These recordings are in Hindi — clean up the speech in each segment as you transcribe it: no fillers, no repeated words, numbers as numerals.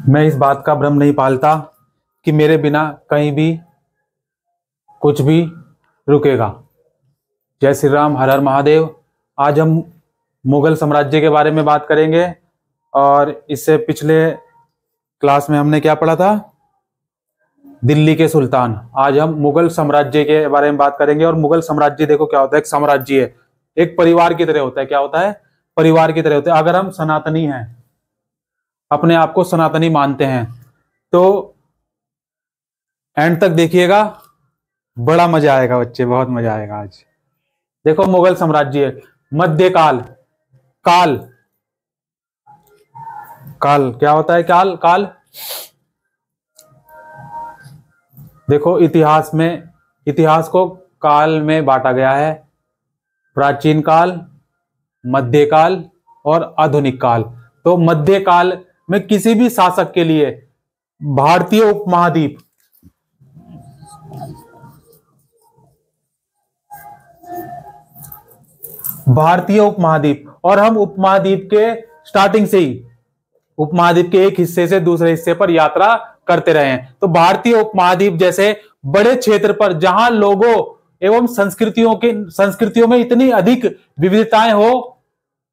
मैं इस बात का भ्रम नहीं पालता कि मेरे बिना कहीं भी कुछ भी रुकेगा। जय श्री राम, हर हर महादेव। आज हम मुगल साम्राज्य के बारे में बात करेंगे और इससे पिछले क्लास में हमने क्या पढ़ा था? दिल्ली के सुल्तान। आज हम मुगल साम्राज्य के बारे में बात करेंगे। और मुगल साम्राज्य देखो क्या होता है, एक साम्राज्य है, एक परिवार की तरह होता है। क्या होता है? परिवार की तरह होता है। अगर हम सनातनी हैं, अपने आप को सनातनी मानते हैं, तो एंड तक देखिएगा, बड़ा मजा आएगा बच्चे, बहुत मजा आएगा। आज देखो मुगल साम्राज्य, मध्यकाल। काल, काल क्या होता है? काल, काल देखो इतिहास में, इतिहास को काल में बांटा गया है। प्राचीन काल, मध्यकाल और आधुनिक काल। तो मध्यकाल में किसी भी शासक के लिए भारतीय उपमहाद्वीप, भारतीय उपमहाद्वीप, और हम उपमहाद्वीप के स्टार्टिंग से ही उपमहाद्वीप के एक हिस्से से दूसरे हिस्से पर यात्रा करते रहे हैं। तो भारतीय उपमहाद्वीप जैसे बड़े क्षेत्र पर जहां लोगों एवं संस्कृतियों में इतनी अधिक विविधताएं हो,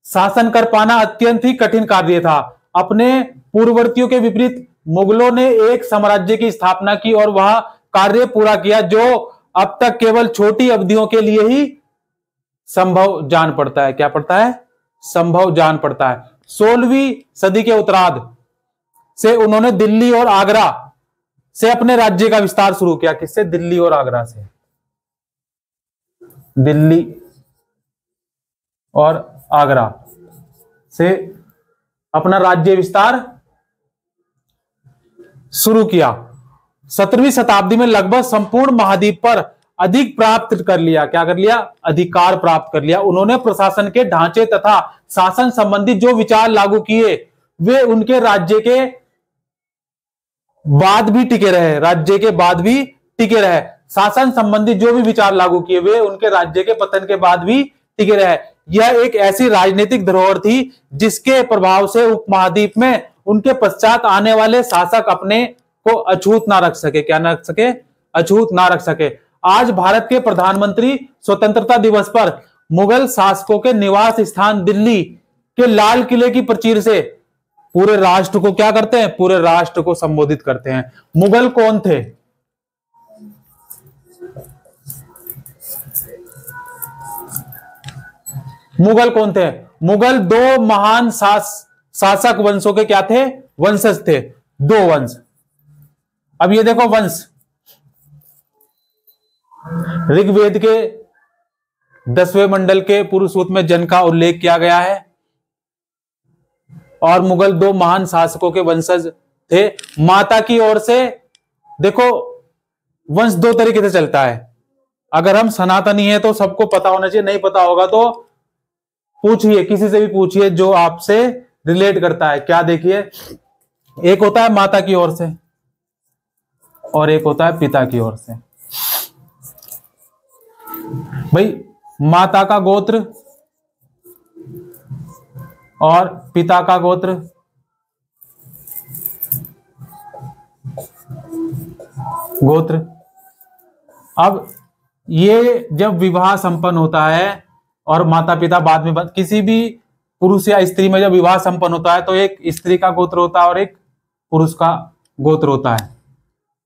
शासन कर पाना अत्यंत ही कठिन कार्य था। अपने पूर्ववर्तियों के विपरीत मुगलों ने एक साम्राज्य की स्थापना की और वह कार्य पूरा किया जो अब तक केवल छोटी अवधियों के लिए ही संभव जान पड़ता है। क्या पड़ता है? संभव जान पड़ता है। 16वीं सदी के उत्तरार्ध से उन्होंने दिल्ली और आगरा से अपने राज्य का विस्तार शुरू किया। किससे? दिल्ली और आगरा से। दिल्ली और आगरा से अपना राज्य विस्तार शुरू किया। 17वीं शताब्दी में लगभग संपूर्ण महाद्वीप पर अधिक प्राप्त कर लिया। क्या कर लिया? अधिकार प्राप्त कर लिया। उन्होंने प्रशासन के ढांचे तथा शासन संबंधी जो विचार लागू किए वे उनके राज्य के बाद भी टिके रहे। राज्य के बाद भी टिके रहे। शासन संबंधी जो भी विचार लागू किए वे उनके राज्य के पतन के बाद भी टिके रहे। यह एक ऐसी राजनीतिक धरोहर थी जिसके प्रभाव से उपमहाद्वीप में उनके पश्चात आने वाले शासक अपने को अछूत ना रख सके। क्या ना रख सके? अछूत ना रख सके। आज भारत के प्रधानमंत्री स्वतंत्रता दिवस पर मुगल शासकों के निवास स्थान दिल्ली के लाल किले की प्राचीर से पूरे राष्ट्र को क्या करते हैं? पूरे राष्ट्र को संबोधित करते हैं। मुगल कौन थे? मुगल कौन थे? मुगल दो महान शासक वंशों के क्या थे? वंशज थे। दो वंश। अब ये देखो वंश, ऋग्वेद के 10वें मंडल के पुरुष सूक्त में जन का उल्लेख किया गया है। और मुगल दो महान शासकों के वंशज थे। माता की ओर से देखो वंश दो तरीके से चलता है। अगर हम सनातनी हैं तो सबको पता होना चाहिए, नहीं पता होगा तो पूछिए, किसी से भी पूछिए जो आपसे रिलेट करता है। क्या देखिए, एक होता है माता की ओर से और एक होता है पिता की ओर से। भाई माता का गोत्र और पिता का गोत्र, अब ये जब विवाह संपन्न होता है और माता पिता बाद में किसी भी पुरुष या स्त्री में जब विवाह संपन्न होता है तो एक स्त्री का गोत्र होता है और एक पुरुष का गोत्र होता है।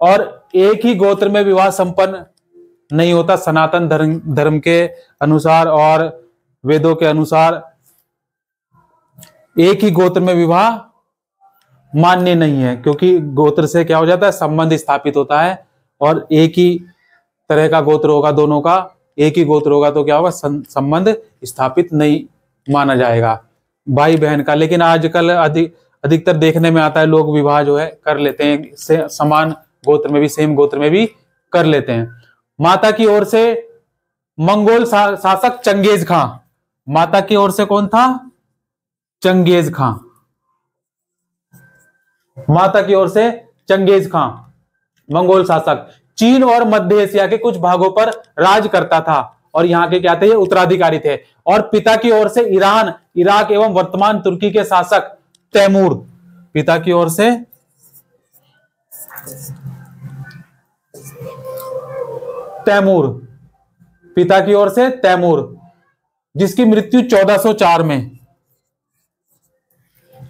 और एक ही गोत्र में विवाह संपन्न नहीं होता। सनातन धर्म के अनुसार और वेदों के अनुसार एक ही गोत्र में विवाह मान्य नहीं है, क्योंकि गोत्र से क्या हो जाता है? संबंध स्थापित होता है। और एक ही तरह का गोत्र होगा, दोनों का एक ही गोत्र होगा तो क्या होगा? संबंध स्थापित नहीं माना जाएगा भाई बहन का। लेकिन आजकल अधिकतर देखने में आता है लोग विवाह जो है कर लेते हैं, समान गोत्र में भी, सेम गोत्र में भी कर लेते हैं। माता की ओर से मंगोल शासक चंगेज खां। माता की ओर से कौन था? चंगेज खां। माता की ओर से चंगेज खां मंगोल शासक चीन और मध्य एशिया के कुछ भागों पर राज करता था और यहाँ के क्या थे? ये उत्तराधिकारी थे। और पिता की ओर से ईरान, इराक एवं वर्तमान तुर्की के शासक तैमूर। पिता की ओर से तैमूर, पिता की ओर से तैमूर, जिसकी मृत्यु 1404 में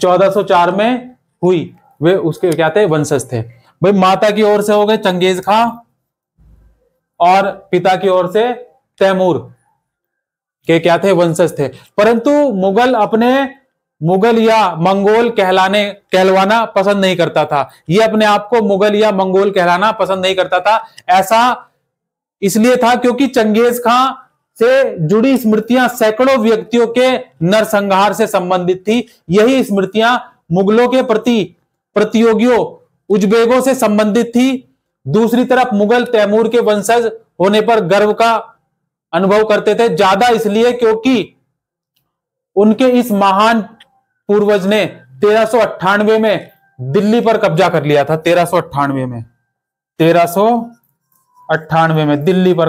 1404 में हुई। वे उसके क्या थे, वंशज थे भाई। माता की ओर से हो गए चंगेज खां और पिता की ओर से तैमूर के क्या थे, वंशज थे। परंतु मुगल अपने मुगल या मंगोल कहलवाना पसंद नहीं करता था। ये अपने आप को मुगल या मंगोल कहलाना पसंद नहीं करता था। ऐसा इसलिए था क्योंकि चंगेज खां से जुड़ी स्मृतियां सैकड़ों व्यक्तियों के नरसंहार से संबंधित थी। यही स्मृतियां मुगलों के प्रति प्रतियोगियों उज्बेगों से संबंधित थी। दूसरी तरफ मुगल तैमूर के वंशज होने पर गर्व का अनुभव करते थे, ज्यादा इसलिए क्योंकि उनके इस महान पूर्वज ने 1398 में दिल्ली पर कब्जा कर लिया था। 1398 में दिल्ली पर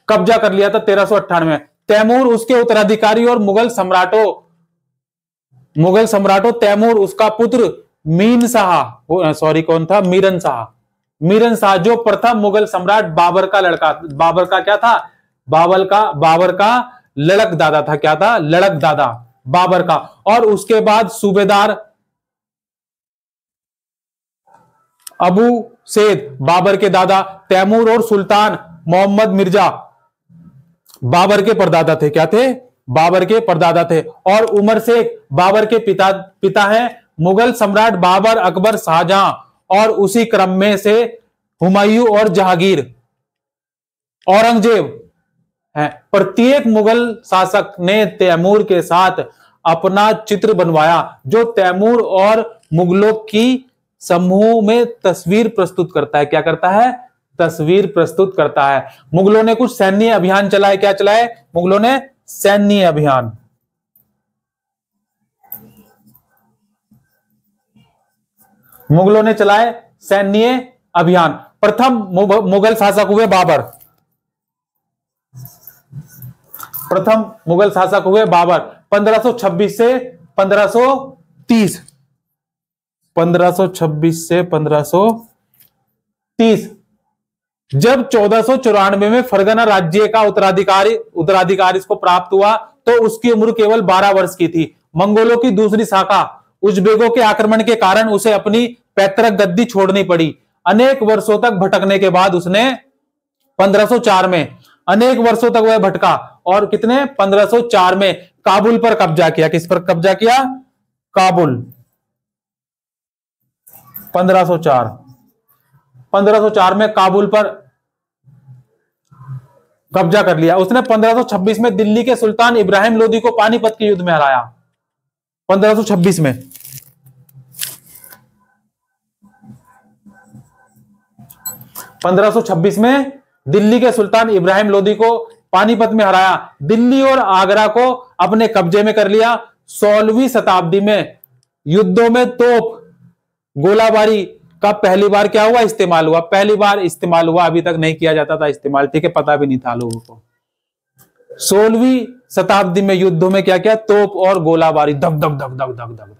कब्जा कर लिया था 1398 में। तैमूर उसके उत्तराधिकारी और मुगल सम्राटों तैमूर उसका पुत्र मीरन शाह जो प्रथम मुगल सम्राट बाबर का लड़का, बाबर का क्या था, बाबर का लड़क दादा था। क्या था, लड़क दादा बाबर का। और उसके बाद सूबेदार अबू सैद बाबर के दादा। तैमूर और सुल्तान मोहम्मद मिर्जा बाबर के परदादा थे। क्या थे, बाबर के परदादा थे। और उमर शेख बाबर के पिता हैं। मुगल सम्राट बाबर, अकबर, शाहजहां और उसी क्रम में से हुमायूं और जहांगीर, औरंगजेब है। प्रत्येक मुगल शासक ने तैमूर के साथ अपना चित्र बनवाया, जो तैमूर और मुगलों की समूह में तस्वीर प्रस्तुत करता है। क्या करता है, तस्वीर प्रस्तुत करता है। मुगलों ने कुछ सैन्य अभियान चलाए। क्या चलाए, मुगलों ने सैन्य अभियान। मुगलों ने चलाए सैन्य अभियान। प्रथम मुगल शासक हुए बाबर। 1526 से 1530। 1526 से 1530। जब 1494 में फरगना राज्य का उत्तराधिकारी इसको प्राप्त हुआ तो उसकी उम्र केवल 12 वर्ष की थी। मंगोलों की दूसरी शाखा उज्बेकों के आक्रमण के कारण उसे अपनी पैतृक गद्दी छोड़नी पड़ी। अनेक वर्षों तक भटकने के बाद उसने 1504 में अनेक वर्षों तक वह भटका और कितने 1504 में काबुल पर कब्जा किया। किस पर कब्जा किया, काबुल। 1504 में काबुल पर कब्जा कर लिया उसने। 1526 में दिल्ली के सुल्तान इब्राहिम लोदी को पानीपत के युद्ध में हराया। 1526 में 1526 में दिल्ली के सुल्तान इब्राहिम लोदी को पानीपत में हराया। दिल्ली और आगरा को अपने कब्जे में कर लिया। 16वीं शताब्दी में युद्धों में तोप गोलाबारी का पहली बार क्या हुआ, इस्तेमाल हुआ। पहली बार इस्तेमाल हुआ, अभी तक नहीं किया जाता था इस्तेमाल, ठीक है, पता भी नहीं था लोगों को। 16वीं शताब्दी में युद्धों में क्या क्या, तोप और गोलाबारी, धक धक धक धक धक धक।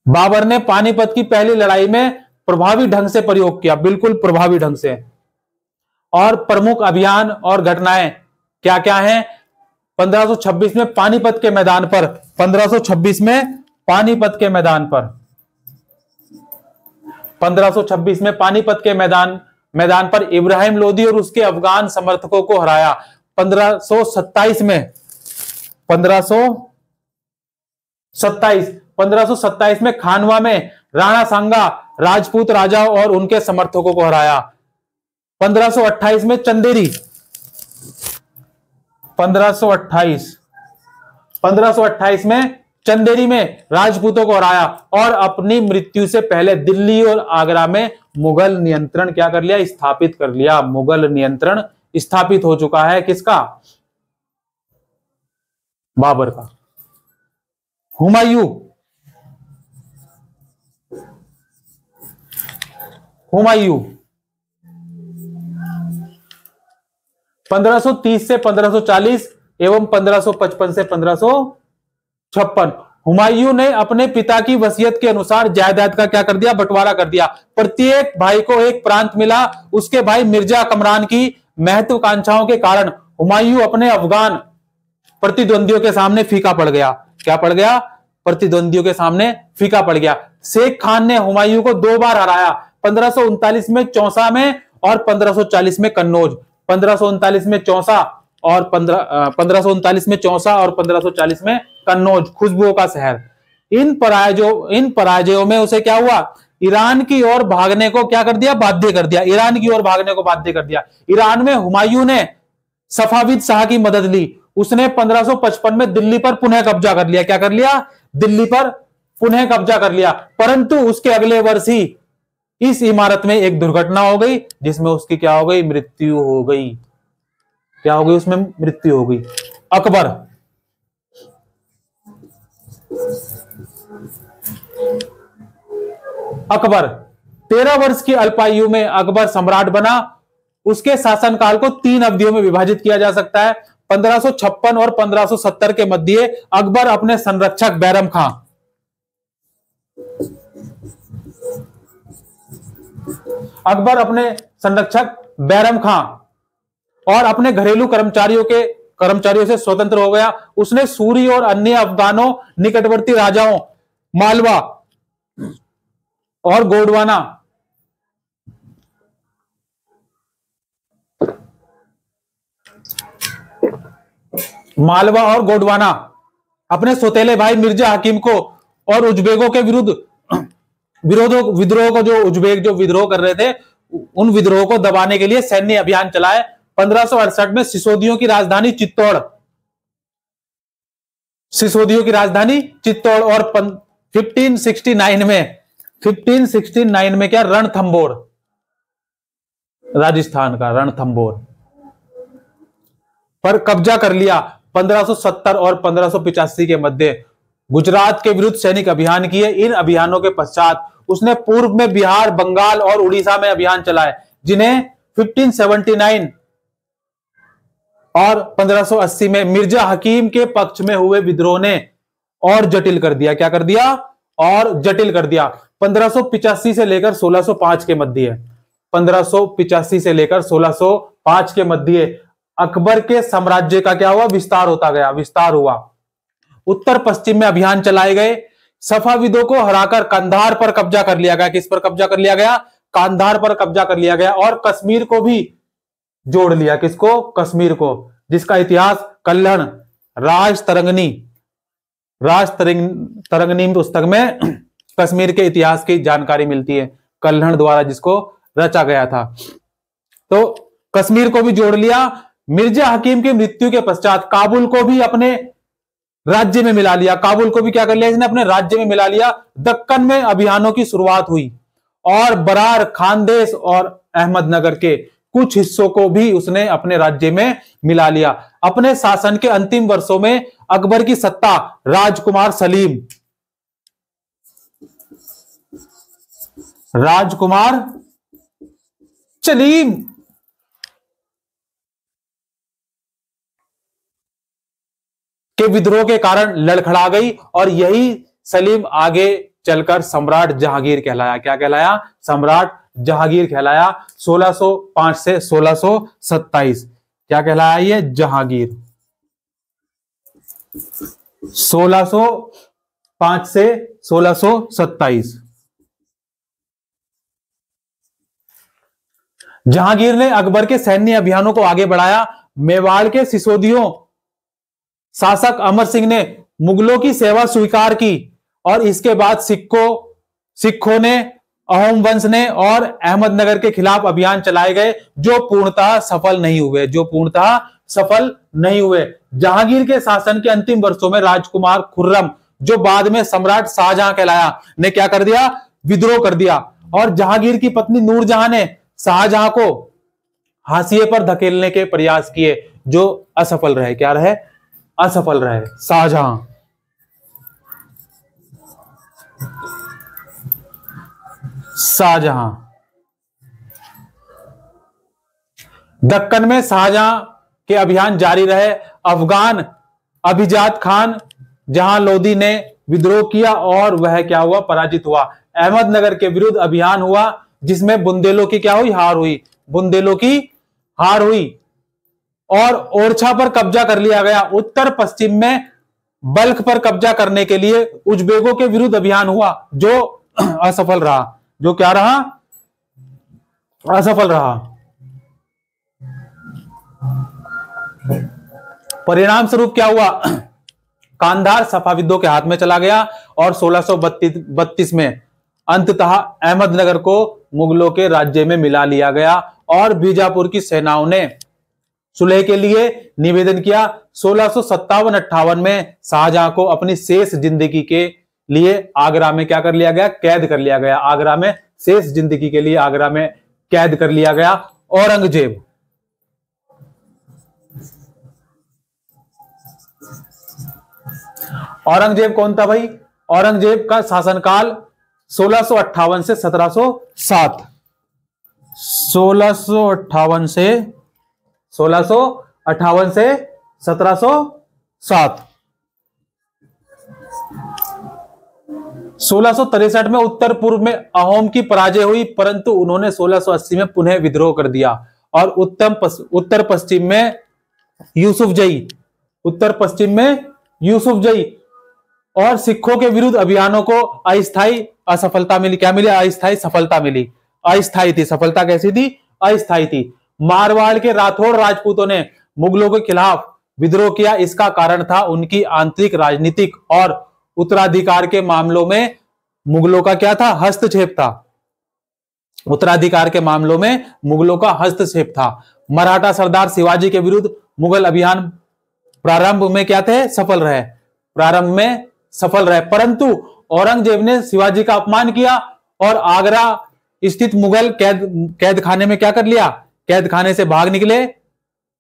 बाबर ने पानीपत की पहली लड़ाई में प्रभावी ढंग से प्रयोग किया, बिल्कुल प्रभावी ढंग से। और प्रमुख अभियान और घटनाएं क्या क्या हैं। 1526 में पानीपत के मैदान पर 1526 में पानीपत के मैदान पर 1526 में पानीपत के मैदान पर इब्राहिम लोदी और उसके अफगान समर्थकों को हराया। 1527 में खानवा में राणा सांगा राजपूत राजा और उनके समर्थकों को हराया। 1528 में चंदेरी 1528 में चंदेरी में राजपूतों को हराया और अपनी मृत्यु से पहले दिल्ली और आगरा में मुगल नियंत्रण क्या कर लिया, स्थापित कर लिया। मुगल नियंत्रण स्थापित हो चुका है, किसका, बाबर का। हुमायूं 1530 से 1540 एवं 1555 से 1556 हुमायूं ने अपने पिता की वसीयत के अनुसार जायदाद का क्या कर दिया, बंटवारा कर दिया। प्रत्येक भाई को एक प्रांत मिला। उसके भाई मिर्जा कमरान की महत्वाकांक्षाओं के कारण हुमायूं अपने अफगान प्रतिद्वंदियों के सामने फीका पड़ गया। क्या पड़ गया? प्रतिद्वंदियों के सामने फीका पड़ गया। शेख खान ने हुमायूं को 2 बार हराया, 1539 में चौसा में और 1540 में कन्नौज। 1539 में चौसा और 1539 में चौसा और 1540 में कन्नौज, खुशबुओं का शहर। इन पराजयों में उसे क्या हुआ, ईरान की ओर भागने को क्या कर दिया, बाध्य कर दिया। ईरान की ओर भागने को बाध्य कर दिया। ईरान में हुमायूं ने सफाविद शाह की मदद ली। उसने 1555 में दिल्ली पर पुनः कब्जा कर लिया। क्या कर लिया? दिल्ली पर पुनः कब्जा कर लिया। परंतु उसके अगले वर्ष ही इस इमारत में एक दुर्घटना हो गई, जिसमें उसकी क्या हो गई, मृत्यु हो गई। क्या हो गई? उसमें मृत्यु हो गई। अकबर अकबर 13 वर्ष की अल्पायु में अकबर सम्राट बना। उसके शासनकाल को 3 अवधियों में विभाजित किया जा सकता है। 1556 और 1570 के मध्य अकबर अपने संरक्षक बैरम खां और अपने घरेलू कर्मचारियों से स्वतंत्र हो गया। उसने सूरी और अन्य अफगानों निकटवर्ती राजाओं मालवा और गोंडवाना अपने सौतेले भाई मिर्जा हकीम को और उज्बेकों के विद्रोह को, जो उज्बेक जो विद्रोह कर रहे थे, उन विद्रोह को दबाने के लिए सैन्य अभियान चलाए। 1568 में सिसोदियों की राजधानी चित्तौड़ और 1569 में क्या, रणथंबोर, राजस्थान का रणथंबोर पर कब्जा कर लिया। 1570 और 1585 के मध्य गुजरात के विरुद्ध सैनिक अभियान किए। इन अभियानों के पश्चात उसने पूर्व में बिहार, बंगाल और उड़ीसा में अभियान चलाए, जिन्हें 1579 और 1580 में मिर्जा हकीम के पक्ष में हुए विद्रोह ने और जटिल कर दिया। क्या कर दिया? और जटिल कर दिया। 1585 से लेकर 1605 के मध्य 1585 से लेकर 1605 के मध्य अकबर के साम्राज्य का क्या हुआ, विस्तार हुआ। उत्तर पश्चिम में अभियान चलाए गए। सफाविदों को हराकर कंधार पर कब्जा कर लिया गया। किस पर कब्जा कर लिया गया? कंधार पर कब्जा कर लिया गया। और कश्मीर को भी जोड़ लिया। किसको? कश्मीर को, जिसका इतिहास कल्हण राजतरंगिणी पुस्तक में कश्मीर के इतिहास की जानकारी मिलती है, कल्हण द्वारा जिसको रचा गया था। तो कश्मीर को भी जोड़ लिया। मिर्जा हकीम की मृत्यु के पश्चात काबुल को भी अपने राज्य में मिला लिया। काबुल को भी क्या कर लिया इसने? अपने राज्य में मिला लिया। दक्कन में अभियानों की शुरुआत हुई और बरार, खानदेश और अहमदनगर के कुछ हिस्सों को भी उसने अपने राज्य में मिला लिया। अपने शासन के अंतिम वर्षों में अकबर की सत्ता राजकुमार सलीम के विद्रोह के कारण लड़खड़ा गई और यही सलीम आगे चलकर सम्राट जहांगीर कहलाया। क्या कहलाया? सम्राट जहांगीर कहलाया। 1605 से 1627 क्या कहलाया ये? जहांगीर। 1605 से 1627 जहांगीर ने अकबर के सैन्य अभियानों को आगे बढ़ाया। मेवाड़ के सिसोदियों शासक अमर सिंह ने मुगलों की सेवा स्वीकार की और इसके बाद सिखों ने, अहोम वंश ने और अहमदनगर के खिलाफ अभियान चलाए गए, जो पूर्णतः सफल नहीं हुए। जहांगीर के शासन के अंतिम वर्षों में राजकुमार खुर्रम, जो बाद में सम्राट शाहजहां कहलाया, ने क्या कर दिया? विद्रोह कर दिया। और जहांगीर की पत्नी नूरजहां ने शाहजहां को हाशिए पर धकेलने के प्रयास किए, जो असफल रहे। क्या रहे? असफल रहे। शाहजहां दक्कन में शाहजहां के अभियान जारी रहे। अफगान अभिजात खान जहां लोदी ने विद्रोह किया और वह क्या हुआ, पराजित हुआ। अहमदनगर के विरुद्ध अभियान हुआ जिसमें बुंदेलों की क्या हुई, हार हुई, बुंदेलों की हार हुई और ओरछा पर कब्जा कर लिया गया। उत्तर पश्चिम में बल्ख पर कब्जा करने के लिए उज्बेकों के विरुद्ध अभियान हुआ जो असफल रहा, जो क्या रहा, असफल रहा। परिणाम स्वरूप क्या हुआ, कांधार सफाविदों के हाथ में चला गया और 1632 में अंततः अहमदनगर को मुगलों के राज्य में मिला लिया गया और बीजापुर की सेनाओं ने सुलह के लिए निवेदन किया। 1657-58 में शाहजहां को अपनी शेष जिंदगी के लिए आगरा में क्या कर लिया गया, कैद कर लिया गया। आगरा में शेष जिंदगी के लिए आगरा में कैद कर लिया गया। औरंगजेब, औरंगजेब कौन था भाई, औरंगजेब का शासनकाल 1658 से 1707, 1658 से 1707। 1663 में उत्तर पूर्व में अहोम की पराजय हुई, परंतु उन्होंने 1680 में पुनः विद्रोह कर दिया और उत्तर पश्चिम में यूसुफजई, उत्तर पश्चिम में यूसुफजई और सिखों के विरुद्ध अभियानों को अस्थायी असफलता मिली। क्या मिली, अस्थायी सफलता मिली। अस्थायी थी, सफलता कैसी थी, अस्थायी थी। मारवाड़ के राठौड़ राजपूतों ने मुगलों के खिलाफ विद्रोह किया। इसका कारण था उनकी आंतरिक राजनीतिक और उत्तराधिकार के मामलों में मुगलों का क्या था, हस्तक्षेप था। उत्तराधिकार के मामलों में मुगलों का हस्तक्षेप था। मराठा सरदार शिवाजी के विरुद्ध मुगल अभियान प्रारंभ में क्या थे, सफल रहे, प्रारंभ में सफल रहे, परंतु औरंगजेब ने शिवाजी का अपमान किया और आगरा स्थित मुगल कैद खाने में क्या कर लिया, कैद खाने से भाग निकले।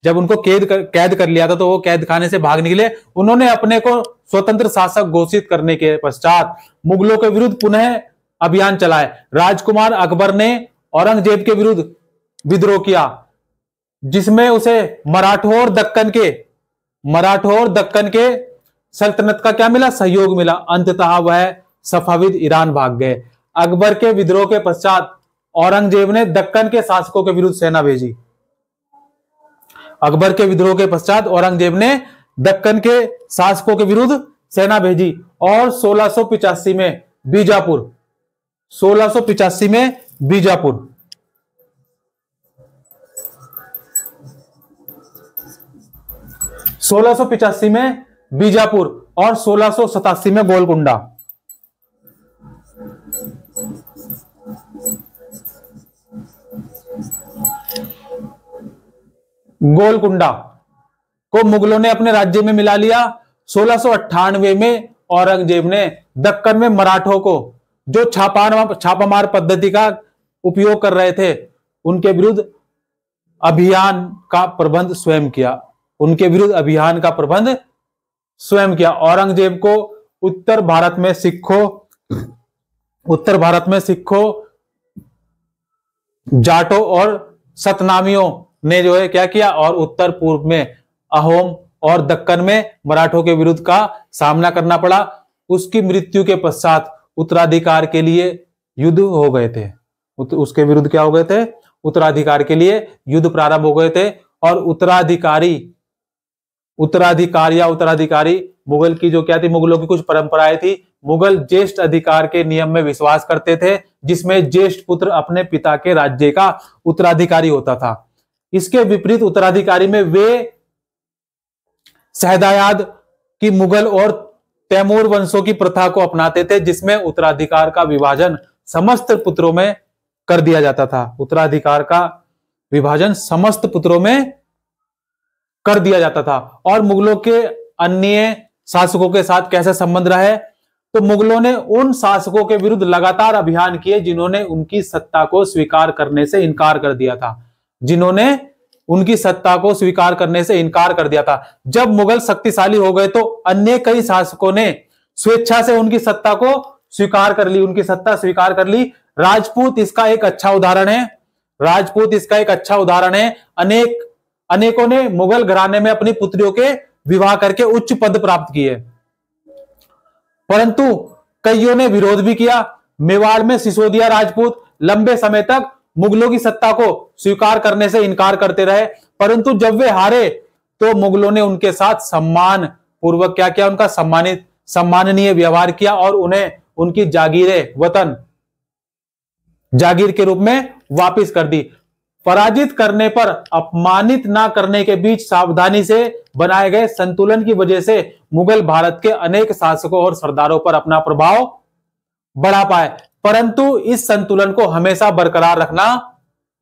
जब उनको कैद कर लिया था तो वो कैद खाने से भाग निकले। उन्होंने अपने को स्वतंत्र शासक घोषित करने के पश्चात मुगलों के विरुद्ध पुनः अभियान चलाए। राजकुमार अकबर ने औरंगजेब के विरुद्ध विद्रोह किया जिसमें उसे मराठौर दक्कन के सल्तनत का क्या मिला, सहयोग मिला। अंततः वह सफाविद ईरान भाग गए। अकबर के विद्रोह के पश्चात औरंगजेब ने दक्कन के शासकों के विरुद्ध सेना भेजी। अकबर के विद्रोह के पश्चात औरंगजेब ने दक्कन के शासकों के विरुद्ध सेना भेजी और 1685 में बीजापुर, 1685 में बीजापुर, 1685 में बीजापुर और 1687 में गोलकुंडा। गोलकुंडा को मुगलों ने अपने राज्य में मिला लिया। 1698 में औरंगजेब ने दक्कन में मराठों को जो छापामार पद्धति का उपयोग कर रहे थे उनके विरुद्ध अभियान का प्रबंध स्वयं किया, उनके विरुद्ध अभियान का प्रबंध स्वयं किया। औरंगजेब को उत्तर भारत में सिखों, जाटों और सतनामियों ने जो है क्या किया, और उत्तर पूर्व में अहोम और दक्कन में मराठों के विरुद्ध का सामना करना पड़ा। उसकी मृत्यु के पश्चात उत्तराधिकार के लिए युद्ध हो गए थे। उसके विरुद्ध क्या हो गए थे, उत्तराधिकार के लिए युद्ध प्रारंभ हो गए थे। और उत्तराधिकारी मुगल की जो क्या थी, मुगलों की कुछ परंपराएं थी। मुगल ज्येष्ठ अधिकार के नियम में विश्वास करते थे जिसमें ज्येष्ठ पुत्र अपने पिता के राज्य का उत्तराधिकारी होता था। इसके विपरीत उत्तराधिकारी में वे शहदायाद की मुगल और तैमूर वंशों की प्रथा को अपनाते थे जिसमें उत्तराधिकार का विभाजन समस्त पुत्रों में कर दिया जाता था। उत्तराधिकार का विभाजन समस्त पुत्रों में कर दिया जाता था। और मुगलों के अन्य शासकों के साथ कैसे संबंध रहे, तो मुगलों ने उन शासकों के विरुद्ध लगातार अभियान किए जिन्होंने उनकी सत्ता को स्वीकार करने से इनकार कर दिया था, जिन्होंने उनकी सत्ता को स्वीकार करने से इनकार कर दिया था। जब मुगल शक्तिशाली हो गए तो अन्य कई शासकों ने स्वेच्छा से उनकी सत्ता को स्वीकार कर ली, उनकी सत्ता स्वीकार कर ली। राजपूत इसका एक अच्छा उदाहरण है, राजपूत इसका एक अच्छा उदाहरण है। अनेकों ने मुगल घराने में अपनी पुत्रियों के विवाह करके उच्च पद प्राप्त किए। परंतु कईयों ने विरोध भी किया। मेवाड़ में सिसोदिया राजपूत लंबे समय तक मुगलों की सत्ता को स्वीकार करने से इनकार करते रहे, परंतु जब वे हारे तो मुगलों ने उनके साथ सम्मान पूर्वक क्या किया, उनका सम्माननीय व्यवहार किया और उन्हें उनकी जागीरें वतन जागीर के रूप में वापस कर दी। पराजित करने पर अपमानित ना करने के बीच सावधानी से बनाए गए संतुलन की वजह से मुगल भारत के अनेक शासकों और सरदारों पर अपना प्रभाव बढ़ा पाए, परंतु इस संतुलन को हमेशा बरकरार रखना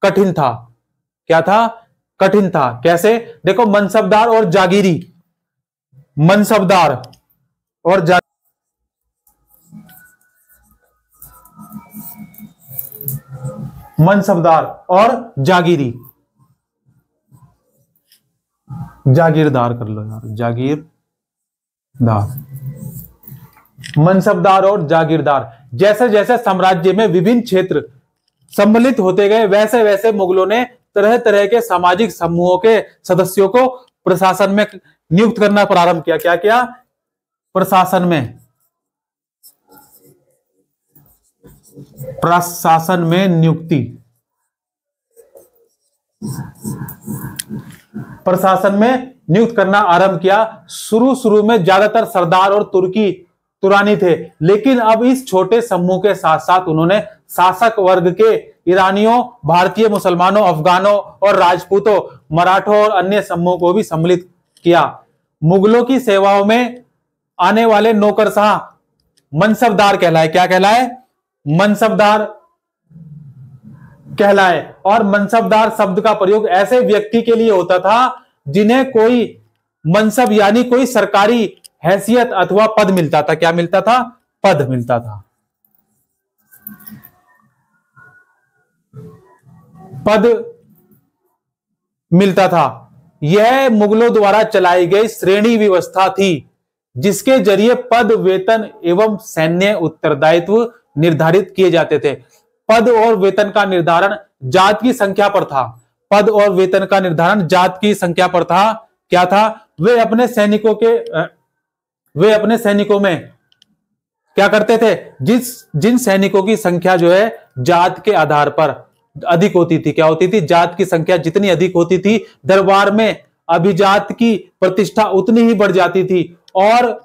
कठिन था। क्या था? कठिन था। कैसे? देखो, मनसबदार और जागीरी, मनसबदार और मनसबदार और जागीरी, जागीरदार कर लो यार, जागीरदार, मनसबदार और जागीरदार। जैसे जैसे साम्राज्य में विभिन्न क्षेत्र सम्मिलित होते गए, वैसे वैसे मुगलों ने तरह तरह के सामाजिक समूहों के सदस्यों को प्रशासन में नियुक्त करना प्रारंभ किया। क्या किया? प्रशासन में नियुक्ति, प्रशासन में नियुक्त करना आरंभ किया। शुरू में ज्यादातर सरदार और तुरानी थे, लेकिन अब इस छोटे समूह के साथ साथ उन्होंने शासक वर्ग के ईरानियों, भारतीय मुसलमानों, अफगानों और राजपूतों, मराठों और अन्य समूह को भी सम्मिलित किया। मुगलों की सेवाओं में आने वाले नौकरशाह मनसबदार कहलाए। क्या कहलाए? मनसबदार कहलाए। और मनसबदार शब्द का प्रयोग ऐसे व्यक्ति के लिए होता था जिन्हें कोई मनसब यानी कोई सरकारी हैसियत अथवा पद मिलता था। क्या मिलता था? पद मिलता था, पद मिलता था। यह मुगलों द्वारा चलाई गई श्रेणी व्यवस्था थी, जिसके जरिए पद, वेतन एवं सैन्य उत्तरदायित्व निर्धारित किए जाते थे। पद और वेतन का निर्धारण जात की संख्या पर था। पद और वेतन का निर्धारण जात की संख्या पर था। क्या था? वे अपने सैनिकों में क्या करते थे? जिन सैनिकों की संख्या जो है जात के आधार पर अधिक होती थी, क्या होती थी? जात की संख्या जितनी अधिक होती थी, दरबार में अभिजात की प्रतिष्ठा उतनी ही बढ़ जाती थी और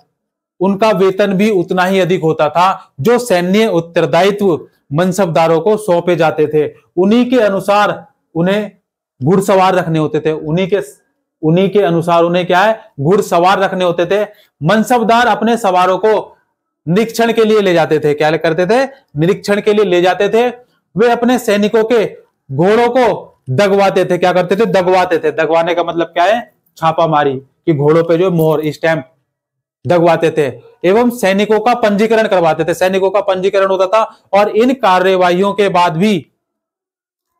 उनका वेतन भी उतना ही अधिक होता था। जो सैन्य उत्तरदायित्व मनसबदारों को सौंपे जाते थे, उन्हीं के अनुसार उन्हें घुड़सवार रखने होते थे। उन्हीं के अनुसार उन्हें क्या है? घुड़सवार रखने होते थे। मनसबदार अपने सवारों को निरीक्षण के लिए ले जाते थे। क्या करते थे? निरीक्षण के लिए ले जाते थे। वे अपने सैनिकों के घोड़ों को दगवाते थे। क्या करते थे? दगवाते थे। दगवाने का मतलब क्या है? छापामारी, कि घोड़ों पे जो मोहर, स्टैंप दगवाते थे एवं सैनिकों का पंजीकरण करवाते थे। सैनिकों का पंजीकरण होता था और इन कार्यवाहियों के बाद भी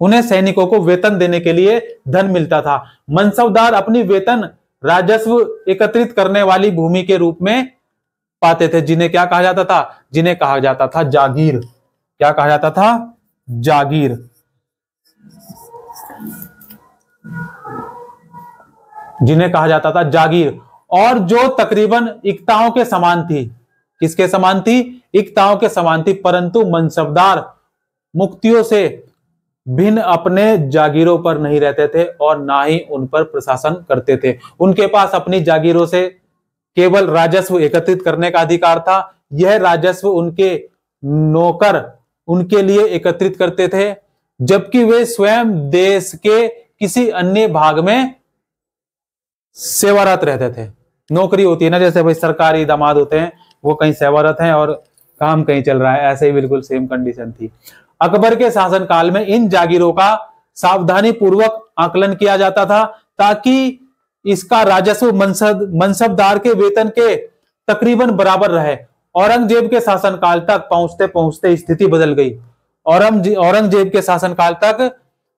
उन्हें सैनिकों को वेतन देने के लिए धन मिलता था। मनसबदार अपनी वेतन राजस्व एकत्रित करने वाली भूमि के रूप में पाते थे, जिन्हें क्या कहा जाता था? जिन्हें कहा जाता था जागीर। क्या कहा जाता था? जागीर। जिन्हें कहा जाता था जागीर, और जो तकरीबन इक्ताओं के समान थी। किसके समान थी? इक्ताओं के समान थी। परंतु मनसबदार मुक्तियों से भिन्न अपने जागीरों पर नहीं रहते थे और ना ही उन पर प्रशासन करते थे। उनके पास अपनी जागीरों से केवल राजस्व एकत्रित करने का अधिकार था। यह राजस्व उनके नौकर उनके लिए एकत्रित करते थे, जबकि वे स्वयं देश के किसी अन्य भाग में सेवारत रहते थे। नौकरी होती है ना, जैसे भाई सरकारी दामाद होते हैं, वो कहीं सेवारत हैं और काम कहीं चल रहा है, ऐसे ही बिल्कुल सेम कंडीशन थी। अकबर के शासनकाल में इन जागीरों का सावधानी पूर्वक आकलन किया जाता था ताकि इसका राजस्व मनसबदार के वेतन के तकरीबन बराबर रहे। औरंगजेब के शासनकाल तक पहुंचते पहुंचते स्थिति बदल गई। औरंगजेब के शासनकाल तक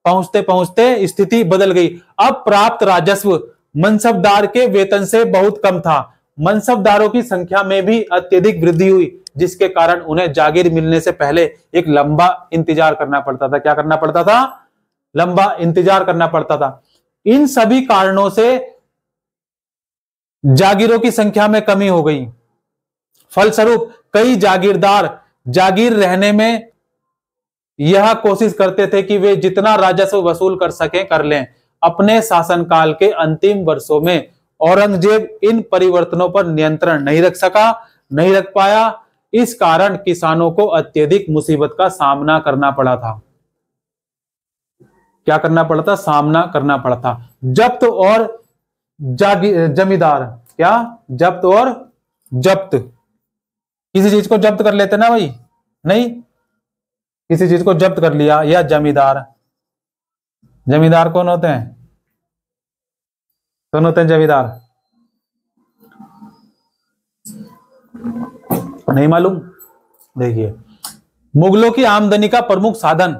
पहुंचते पहुंचते स्थिति बदल गई। अब प्राप्त राजस्व मनसबदार के वेतन से बहुत कम था। मनसबदारों की संख्या में भी अत्यधिक वृद्धि हुई, जिसके कारण उन्हें जागीर मिलने से पहले एक लंबा इंतजार करना पड़ता था। क्या करना पड़ता था? लंबा इंतजार करना पड़ता था। इन सभी कारणों से जागीरों की संख्या में कमी हो गई। फलस्वरूप कई जागीरदार जागीर रहने में यह कोशिश करते थे कि वे जितना राजस्व वसूल कर सकें कर लें। अपने शासनकाल के अंतिम वर्षों में औरंगजेब इन परिवर्तनों पर नियंत्रण नहीं रख पाया। इस कारण किसानों को अत्यधिक मुसीबत का सामना करना पड़ा था। क्या करना पड़ा था? सामना करना पड़ा था। जब्त और जमींदार, क्या जब्त और जब्त, किसी चीज को जब्त कर लेते ना भाई, नहीं, किसी चीज को जब्त कर लिया, या जमींदार। जमींदार कौन होते हैं? कौन होते हैं जमींदार? नहीं मालूम? देखिए, मुगलों की आमदनी का प्रमुख साधन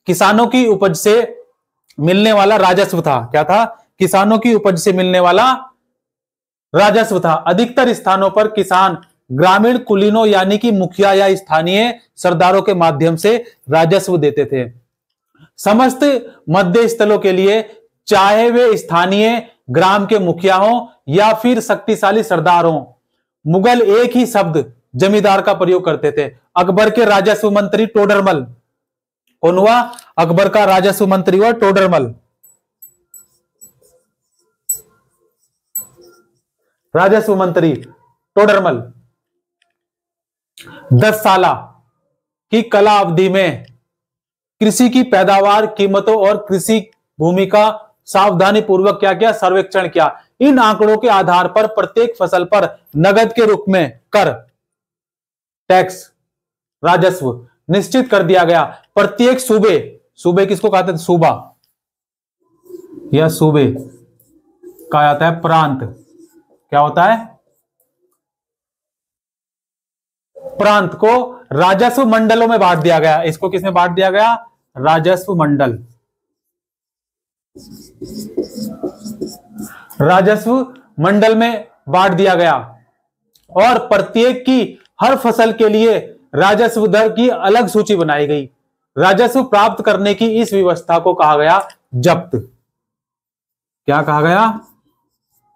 किसानों की उपज से मिलने वाला राजस्व था। क्या था? किसानों की उपज से मिलने वाला राजस्व था। अधिकतर स्थानों पर किसान ग्रामीण कुलीनों यानी कि मुखिया या स्थानीय सरदारों के माध्यम से राजस्व देते थे। समस्त मध्य स्थलों के लिए, चाहे वे स्थानीय ग्राम के मुखिया हों या फिर शक्तिशाली सरदार हों, मुगल एक ही शब्द जमींदार का प्रयोग करते थे। अकबर के राजस्व मंत्री टोडरमल, कौन हुआ? अकबर का राजस्व मंत्री हुआ टोडरमल। राजस्व मंत्री टोडरमल 10 साल की कला अवधि में कृषि की पैदावार, कीमतों और कृषि भूमि का सावधानी पूर्वक क्या किया? सर्वेक्षण किया। इन आंकड़ों के आधार पर प्रत्येक फसल पर नगद के रूप में कर, टैक्स, राजस्व निश्चित कर दिया गया। प्रत्येक सूबे, सूबे किसको कहते थे? सूबा या सूबे कहा जाता है प्रांत। क्या होता है? प्रांत को राजस्व मंडलों में बांट दिया गया। इसको किसमें बांट दिया गया? राजस्व मंडल। राजस्व मंडल में बांट दिया गया और प्रत्येक की हर फसल के लिए राजस्व दर की अलग सूची बनाई गई। राजस्व प्राप्त करने की इस व्यवस्था को कहा गया जब्त। क्या कहा गया?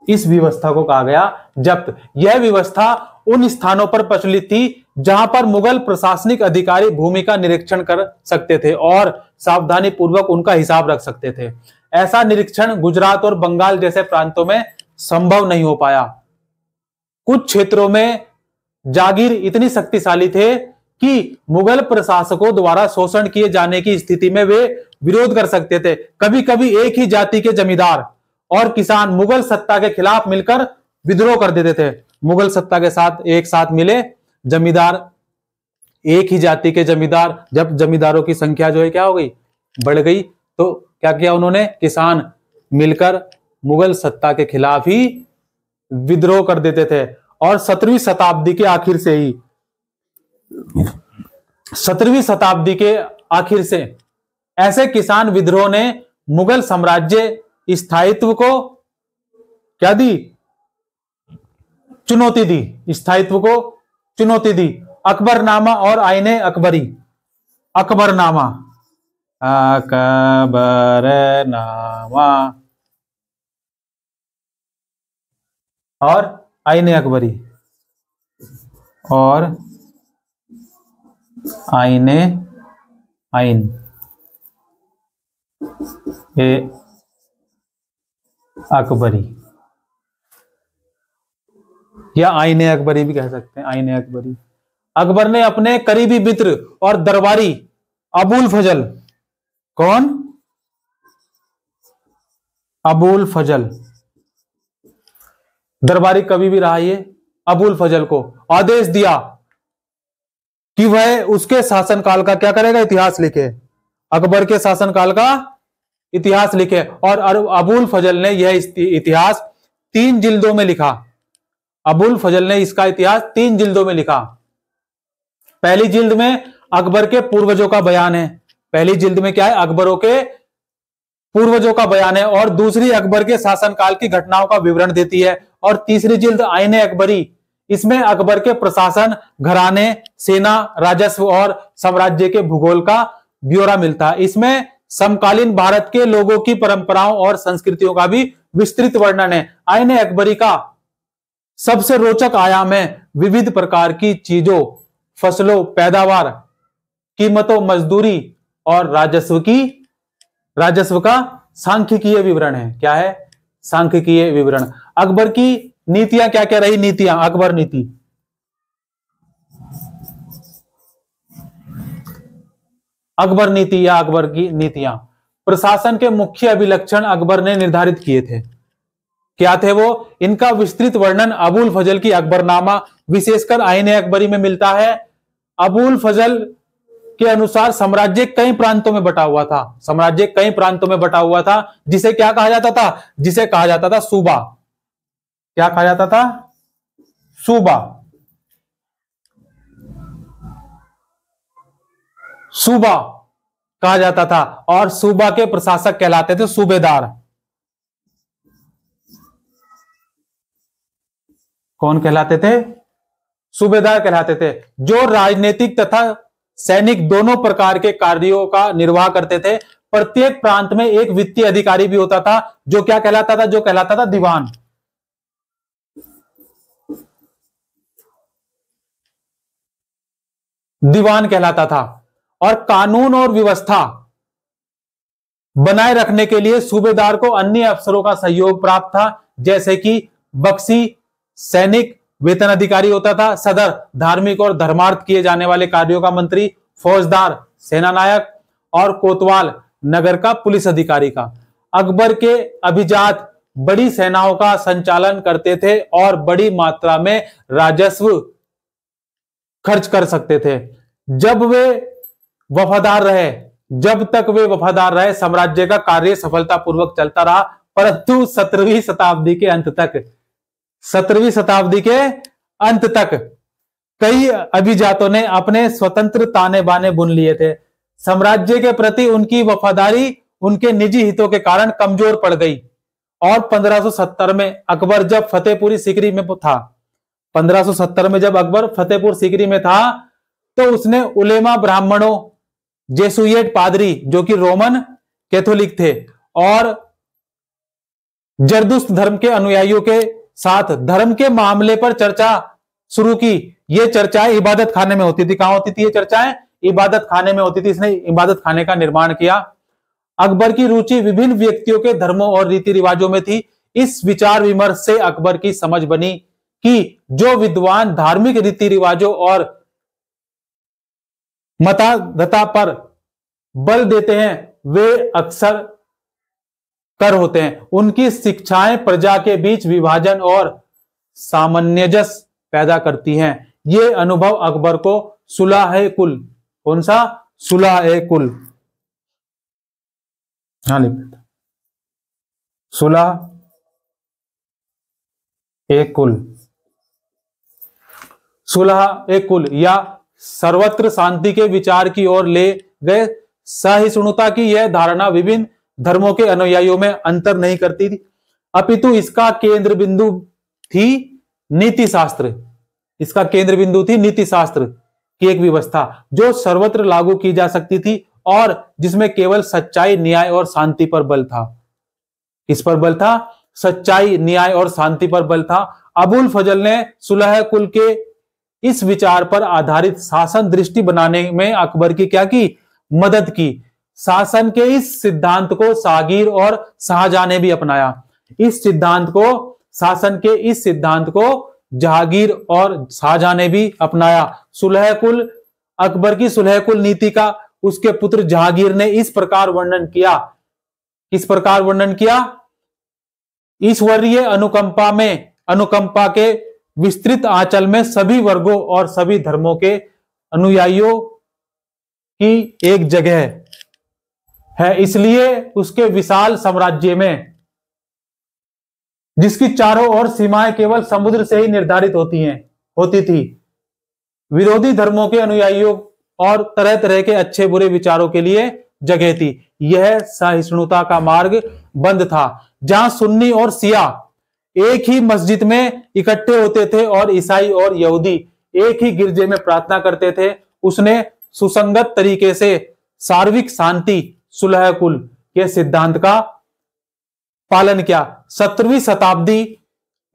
इस व्यवस्था को कहा गया जब्त। यह व्यवस्था उन स्थानों पर प्रचलित थी जहां पर मुगल प्रशासनिक अधिकारी भूमि का निरीक्षण कर सकते थे और सावधानी पूर्वक उनका हिसाब रख सकते थे। ऐसा निरीक्षण गुजरात और बंगाल जैसे प्रांतों में संभव नहीं हो पाया। कुछ क्षेत्रों में जागीर इतनी शक्तिशाली थे कि मुगल प्रशासकों द्वारा शोषण किए जाने की स्थिति में वे विरोध कर सकते थे। कभी कभी एक ही जाति के जमींदार और किसान मुगल सत्ता के खिलाफ मिलकर विद्रोह कर देते थे। मुगल सत्ता के साथ एक साथ मिले जमींदार, एक ही जाति के जमींदार, जब जमींदारों की संख्या जो है क्या हो गई? बढ़ गई, तो क्या किया उन्होंने? किसान मिलकर मुगल सत्ता के खिलाफ ही विद्रोह कर देते थे। और 17वीं शताब्दी के आखिर से ही, 17वीं शताब्दी के आखिर से ऐसे किसान विद्रोह ने मुगल साम्राज्य स्थायित्व को क्या दी? चुनौती दी। स्थायित्व को चुनौती दी। अकबरनामा और आईने अकबरी। अकबरनामा, अकबरनामा और आईने अकबरी और आईने आइन ए अकबरी या आईने अकबरी भी कह सकते हैं। आईने अकबरी। अकबर ने अपने करीबी मित्र और दरबारी अबुल फजल, कौन? अबुल फजल, दरबारी कभी भी रहा ये, अबुल फजल को आदेश दिया कि वह उसके शासनकाल का क्या करेगा? इतिहास लिखे। अकबर के शासनकाल का इतिहास लिखे। और अबुल फजल ने यह इतिहास 3 जिल्दों में लिखा। अबुल फजल ने इसका इतिहास 3 जिल्दों में लिखा। पहली जिल्द में अकबर के पूर्वजों का बयान है। पहली जिल्द में क्या है? अकबरों के पूर्वजों का बयान है। और दूसरी अकबर के शासनकाल की घटनाओं का विवरण देती है। और तीसरी जिल्द आईने अकबरी, इसमें अकबर के प्रशासन, घराने, सेना, राजस्व और साम्राज्य के भूगोल का ब्यौरा मिलता है। इसमें समकालीन भारत के लोगों की परंपराओं और संस्कृतियों का भी विस्तृत वर्णन है। आईने अकबरी का सबसे रोचक आयाम है विविध प्रकार की चीजों, फसलों, पैदावार, कीमतों, मजदूरी और राजस्व का सांख्यिकीय विवरण है। क्या है? सांख्यिकीय विवरण। अकबर की नीतियां क्या क्या रही? नीतियां, अकबर नीति। अकबर नीति या अकबर की नीतियां, प्रशासन के मुख्य अभिलक्षण अकबर ने निर्धारित किए थे। क्या थे वो? इनका विस्तृत वर्णन अबुल फजल की अकबरनामा, विशेषकर आईने अकबरी में मिलता है। अबुल फजल के अनुसार साम्राज्य कई प्रांतों में बटा हुआ था। साम्राज्य कई प्रांतों में बटा हुआ था, जिसे क्या कहा जाता था? जिसे कहा जाता था सूबा। क्या कहा जाता था? सूबा। सूबा कहा जाता था। और सूबा के प्रशासक कहलाते थे सूबेदार। कौन कहलाते थे? सूबेदार कहलाते थे, जो राजनीतिक तथा सैनिक दोनों प्रकार के कार्यों का निर्वाह करते थे। प्रत्येक प्रांत में एक वित्तीय अधिकारी भी होता था, जो क्या कहलाता था? जो कहलाता था दीवान। दीवान कहलाता था। और कानून और व्यवस्था बनाए रखने के लिए सूबेदार को अन्य अफसरों का सहयोग प्राप्त था, जैसे कि बख्शी सैनिक वेतन अधिकारी होता था, सदर धार्मिक और धर्मार्थ किए जाने वाले कार्यों का मंत्री, फौजदार सेनानायक और कोतवाल नगर का पुलिस अधिकारी का। अकबर के अभिजात बड़ी सेनाओं का संचालन करते थे और बड़ी मात्रा में राजस्व खर्च कर सकते थे। जब तक वे वफादार रहे साम्राज्य का कार्य सफलतापूर्वक चलता रहा। परंतु 17वीं शताब्दी के अंत तक कई अभिजातों ने अपने स्वतंत्र ताने बाने बुन लिए थे। साम्राज्य के प्रति उनकी वफादारी उनके निजी हितों के कारण कमजोर पड़ गई। और 1570 में अकबर जब फतेहपुरी सीकरी में था, 1570 में जब अकबर फतेहपुर सीकरी में था, तो उसने उलेमा ब्राह्मणों, जेसुएट पादरी जो कि रोमन कैथोलिक थे, और जरदुश्त धर्म के अनुयायियों के साथ धर्म के मामले पर चर्चा शुरू की। ये चर्चाएं इबादत खाने में होती थी। कहां होती थी ये चर्चाएं? इबादत खाने में होती थी। इसने इबादत खाने का निर्माण किया। अकबर की रुचि विभिन्न व्यक्तियों के धर्मों और रीति रिवाजों में थी। इस विचार विमर्श से अकबर की समझ बनी कि जो विद्वान धार्मिक रीति रिवाजों और मताधता पर बल देते हैं, वे अक्सर कर होते हैं। उनकी शिक्षाएं प्रजा के बीच विभाजन और सामंजस्य पैदा करती हैं। ये अनुभव अकबर को सुलह कुल, कौन सा? सुलह कुल, हाँ लिख, सुलह कुल या सर्वत्र शांति के विचार की ओर ले गए। सहिष्णुता की यह धारणा विभिन्न धर्मों के अनुयायियों में अंतर नहीं करती थी, अपितु इसका केंद्र बिंदु थी नीति शास्त्र। इसका केंद्र बिंदु थी नीति शास्त्र की एक व्यवस्था जो सर्वत्र लागू की जा सकती थी और जिसमें केवल सच्चाई, न्याय और शांति पर बल था। किस पर बल था? सच्चाई, न्याय और शांति पर बल था। अबुल फजल ने सुलह कुल के इस विचार पर आधारित शासन दृष्टि बनाने में अकबर की क्या की? मदद की। शासन के इस सिद्धांत को शाहगीर और शाहजहां ने भी अपनाया। शासन के इस सिद्धांत को जहांगीर और शाहजहां ने भी अपनाया। सुलह कुल, अकबर की सुलह कुल नीति का उसके पुत्र जहांगीर ने इस प्रकार वर्णन किया। किस प्रकार वर्णन किया? ईश्वरीय अनुकंपा के विस्तृत आंचल में सभी वर्गों और सभी धर्मों के अनुयायियों की एक जगह है। इसलिए उसके विशाल साम्राज्य में, जिसकी चारों ओर सीमाएं केवल समुद्र से ही निर्धारित होती थी, विरोधी धर्मों के अनुयायियों और तरह तरह के अच्छे बुरे विचारों के लिए जगह थी। यह सहिष्णुता का मार्ग बंद था, जहां सुन्नी और शिया एक ही मस्जिद में इकट्ठे होते थे और ईसाई और यहूदी एक ही गिरजे में प्रार्थना करते थे। उसने सुसंगत तरीके से सार्विक शांति, सुलह कुल के सिद्धांत का पालन किया। 17वीं शताब्दी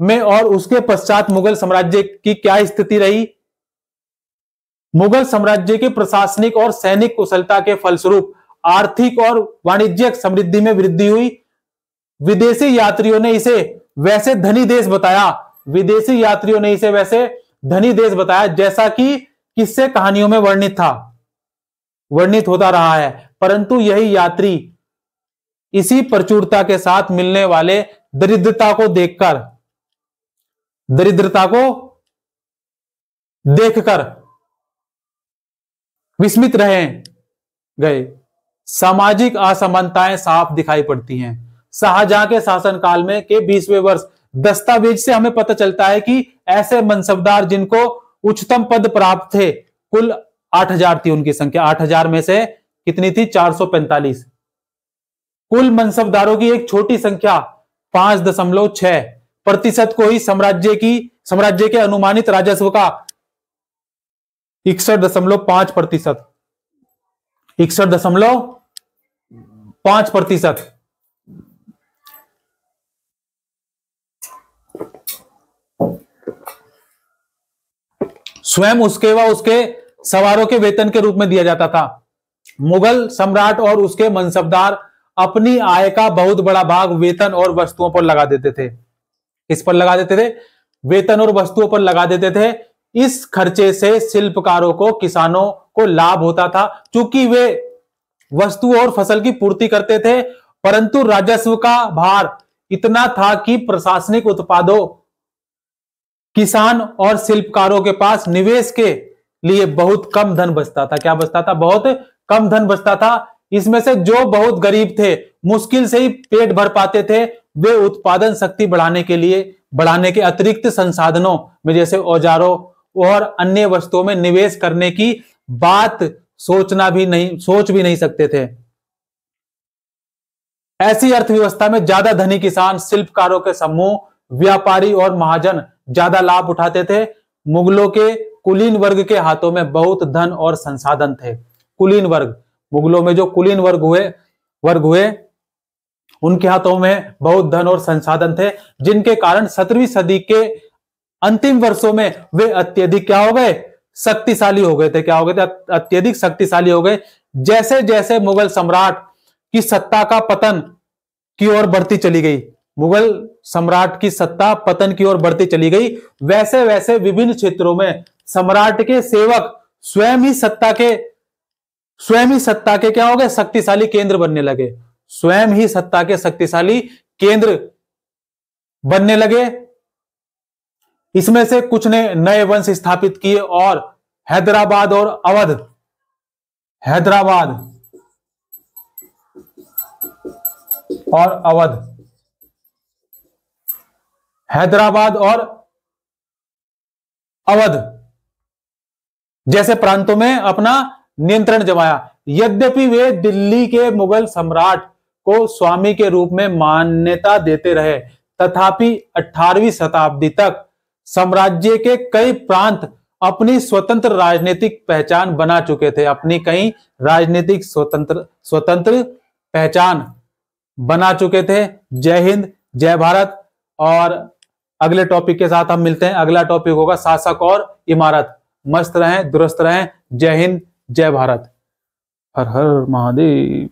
में और उसके पश्चात मुगल साम्राज्य की क्या स्थिति रही? मुगल साम्राज्य की प्रशासनिक और सैनिक कुशलता के फलस्वरूप आर्थिक और वाणिज्यिक समृद्धि में वृद्धि हुई। विदेशी यात्रियों ने इसे वैसे धनी देश बताया, विदेशी यात्रियों ने इसे वैसे धनी देश बताया जैसा कि किस्से कहानियों में वर्णित होता रहा है, परंतु यही यात्री इसी प्रचुरता के साथ मिलने वाले दरिद्रता को देखकर विस्मित रह गए। सामाजिक असमानताएं साफ दिखाई पड़ती हैं। शाहजहां के शासनकाल में के 20वें वर्ष दस्तावेज से हमें पता चलता है कि ऐसे मनसबदार जिनको उच्चतम पद प्राप्त थे, कुल 8000 थी उनकी संख्या। 8000 में से कितनी थी? 445। कुल मनसबदारों की एक छोटी संख्या 5.6% को ही साम्राज्य के अनुमानित राजस्व का 61.5%, 61.5%। स्वयं उसके व उसके सवारों के वेतन के रूप में दिया जाता था। मुगल सम्राट और उसके मनसबदार अपनी आय का बहुत बड़ा भाग वेतन और वस्तुओं पर लगा देते थे। किस पर लगा देते थे? वेतन और वस्तुओं पर लगा देते थे। इस खर्चे से शिल्पकारों को, किसानों को लाभ होता था, क्योंकि वे वस्तु और फसल की पूर्ति करते थे, परंतु राजस्व का भार इतना था कि प्रशासनिक उत्पादों, किसान और शिल्पकारों के पास निवेश के लिए बहुत कम धन बचता था। क्या बचता था? बहुत कम धन बचता था। इसमें से जो बहुत गरीब थे, मुश्किल से ही पेट भर पाते थे, वे उत्पादन शक्ति बढ़ाने के अतिरिक्त संसाधनों में, जैसे औजारों और अन्य वस्तुओं में निवेश करने की बात सोच भी नहीं सकते थे। ऐसी अर्थव्यवस्था में ज्यादा धनी किसान, शिल्पकारों के समूह, व्यापारी और महाजन ज्यादा लाभ उठाते थे। मुगलों के कुलीन वर्ग के हाथों में बहुत धन और संसाधन थे। कुलीन वर्ग, मुगलों में जो कुलीन वर्ग हुए उनके हाथों में बहुत धन और संसाधन थे, जिनके कारण 17वीं सदी के अंतिम वर्षों में वे अत्यधिक क्या हो गए? शक्तिशाली हो गए थे। क्या हो गए थे? अत्यधिक शक्तिशाली हो गए। जैसे जैसे मुगल सम्राट की सत्ता का पतन की ओर बढ़ती चली गई, मुगल सम्राट की सत्ता पतन की ओर बढ़ती चली गई, वैसे वैसे विभिन्न क्षेत्रों में सम्राट के सेवक स्वयं ही सत्ता के क्या हो गए? शक्तिशाली केंद्र बनने लगे। स्वयं ही सत्ता के शक्तिशाली केंद्र बनने लगे। इसमें से कुछ ने नए वंश स्थापित किए और हैदराबाद और अवध जैसे प्रांतों में अपना नियंत्रण जमाया। यद्यपि वे दिल्ली के मुगल सम्राट को स्वामी के रूप में मान्यता देते रहे, तथापि 18वीं शताब्दी तक साम्राज्य के कई प्रांत अपनी स्वतंत्र राजनीतिक पहचान बना चुके थे। अपनी कई राजनीतिक स्वतंत्र पहचान बना चुके थे। जय हिंद, जय भारत। और अगले टॉपिक के साथ हम मिलते हैं। अगला टॉपिक होगा शासक और इमारत। मस्त रहें, दुरुस्त रहें। जय हिंद, जय भारत। हर हर महादेव।